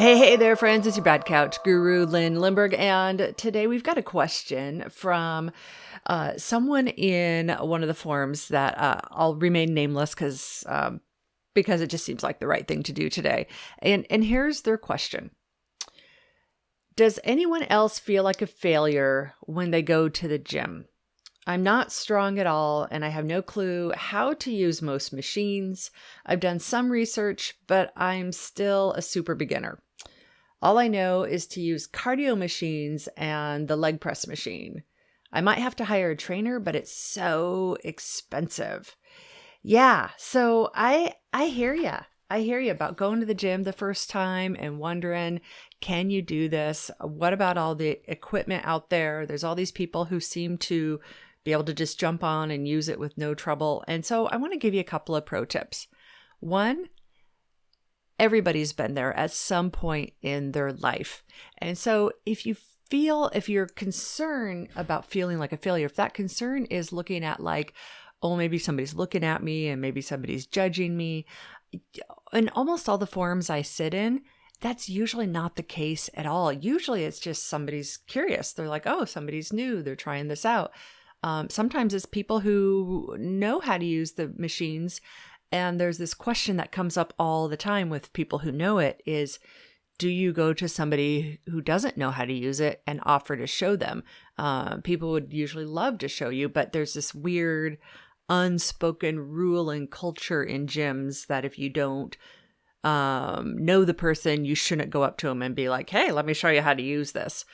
Hey there, friends. It's your Bad Couch Guru, Lindbergh. And today we've got a question from someone in one of the forums that I'll remain nameless because it just seems like the right thing to do today. And here's their question. Does anyone else feel like a failure when they go to the gym? I'm not strong at all, and I have no clue how to use most machines. I've done some research, but I'm still a super beginner. All I know is to use cardio machines and the leg press machine. I might have to hire a trainer, but it's so expensive. Yeah, so I hear ya. I hear you about going to the gym the first time and wondering, can you do this? What about all the equipment out there? There's all these people who seem to be able to just jump on and use it with no trouble. And so I want to give you a couple of pro tips. One, everybody's been there at some point in their life. And so if you're concerned about feeling like a failure, if that concern is looking at like, oh, maybe somebody's looking at me and maybe somebody's judging me, in almost all the forums I sit in, that's usually not the case at all. Usually it's just somebody's curious. They're like, oh, somebody's new. They're trying this out. Sometimes it's people who know how to use the machines. And there's this question that comes up all the time with people who know it is, do you go to somebody who doesn't know how to use it and offer to show them? People would usually love to show you, but there's this weird unspoken rule and culture in gyms that if you don't know the person, you shouldn't go up to them and be like, hey, let me show you how to use this.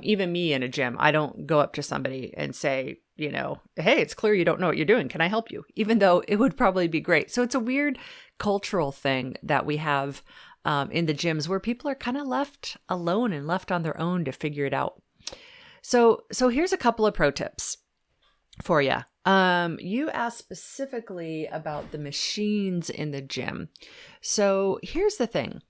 Even me in a gym, I don't go up to somebody and say, hey, it's clear you don't know what you're doing. Can I help you? Even though it would probably be great. So it's a weird cultural thing that we have in the gyms where people are kind of left alone and left on their own to figure it out. So here's a couple of pro tips for you. You asked specifically about the machines in the gym. So here's the thing.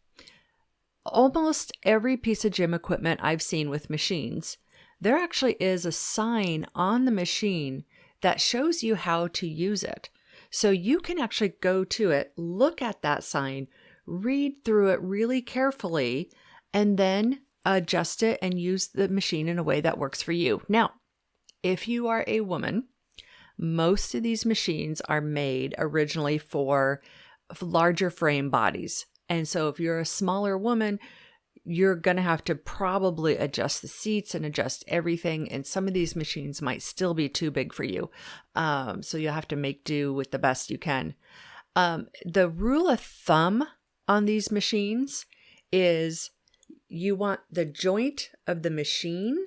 Almost every piece of gym equipment I've seen with machines, there actually is a sign on the machine that shows you how to use it. So you can actually go to it, look at that sign, read through it really carefully, and then adjust it and use the machine in a way that works for you. Now, if you are a woman, most of these machines are made originally for larger frame bodies. And so if you're a smaller woman, you're going to have to probably adjust the seats and adjust everything. And some of these machines might still be too big for you. So you'll have to make do with the best you can. The rule of thumb on these machines is you want the joint of the machine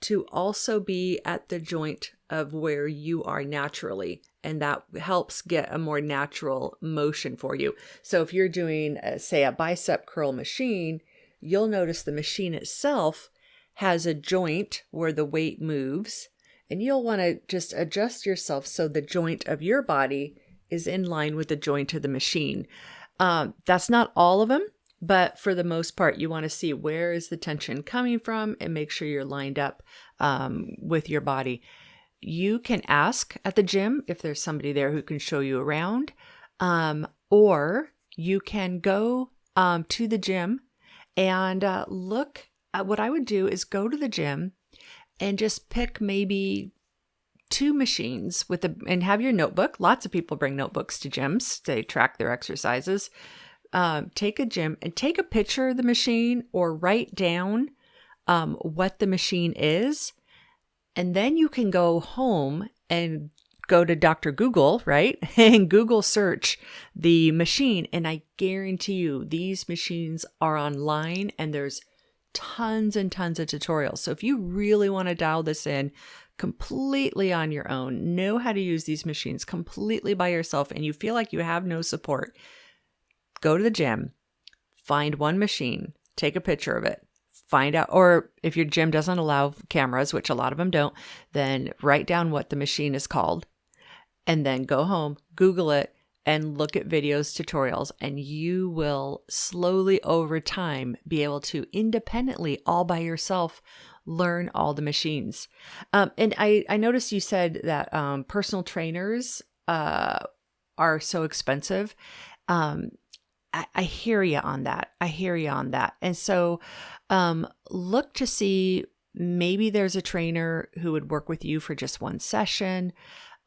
to also be at the joint of where you are naturally. And that helps get a more natural motion for you. So if you're doing, say, a bicep curl machine, you'll notice the machine itself has a joint where the weight moves. And you'll want to just adjust yourself so the joint of your body is in line with the joint of the machine. That's not all of them. But for the most part, you want to see where is the tension coming from and make sure you're lined up with your body. You can ask at the gym if there's somebody there who can show you around, or you can go to the gym and look at what I would do is go to the gym and just pick maybe 2 machines and have your notebook. Lots of people bring notebooks to gyms. They track their exercises. Take a gym and take a picture of the machine or write down what the machine is. And then you can go home and go to Dr. Google, right? And Google search the machine. And I guarantee you these machines are online and there's tons and tons of tutorials. So if you really want to dial this in completely on your own, know how to use these machines completely by yourself, and you feel like you have no support, go to the gym, find one machine, take a picture of it, find out, or if your gym doesn't allow cameras, which a lot of them don't, then write down what the machine is called, and then go home, Google it, and look at videos, tutorials, and you will slowly over time be able to independently, all by yourself, learn all the machines. And I noticed you said that personal trainers are so expensive. I hear you on that. I hear you on that. And so look to see, maybe there's a trainer who would work with you for just one session.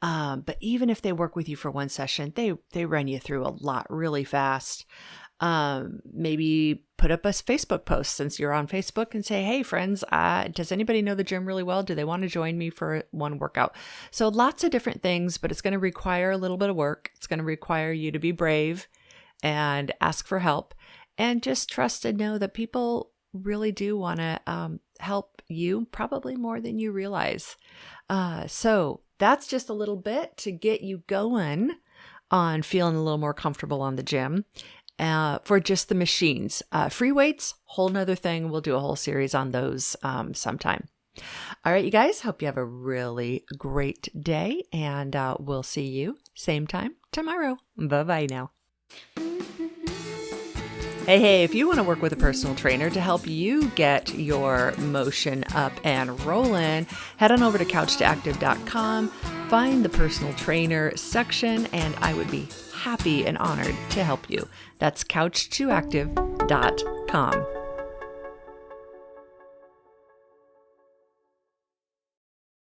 But even if they work with you for one session, they run you through a lot really fast. Maybe put up a Facebook post since you're on Facebook and say, hey friends, does anybody know the gym really well? Do they want to join me for one workout? So lots of different things, but it's going to require a little bit of work. It's going to require you to be brave and ask for help, and just trust and know that people really do want to help you, probably more than you realize. So that's just a little bit to get you going on feeling a little more comfortable on the gym. For just the machines, free weights, whole nother thing. We'll do a whole series on those sometime. All right, you guys, hope you have a really great day, and we'll see you same time tomorrow. Bye-bye now. Hey, if you want to work with a personal trainer to help you get your motion up and rolling, head on over to couch2active.com, find the personal trainer section, and I would be happy and honored to help you. That's couch2active.com.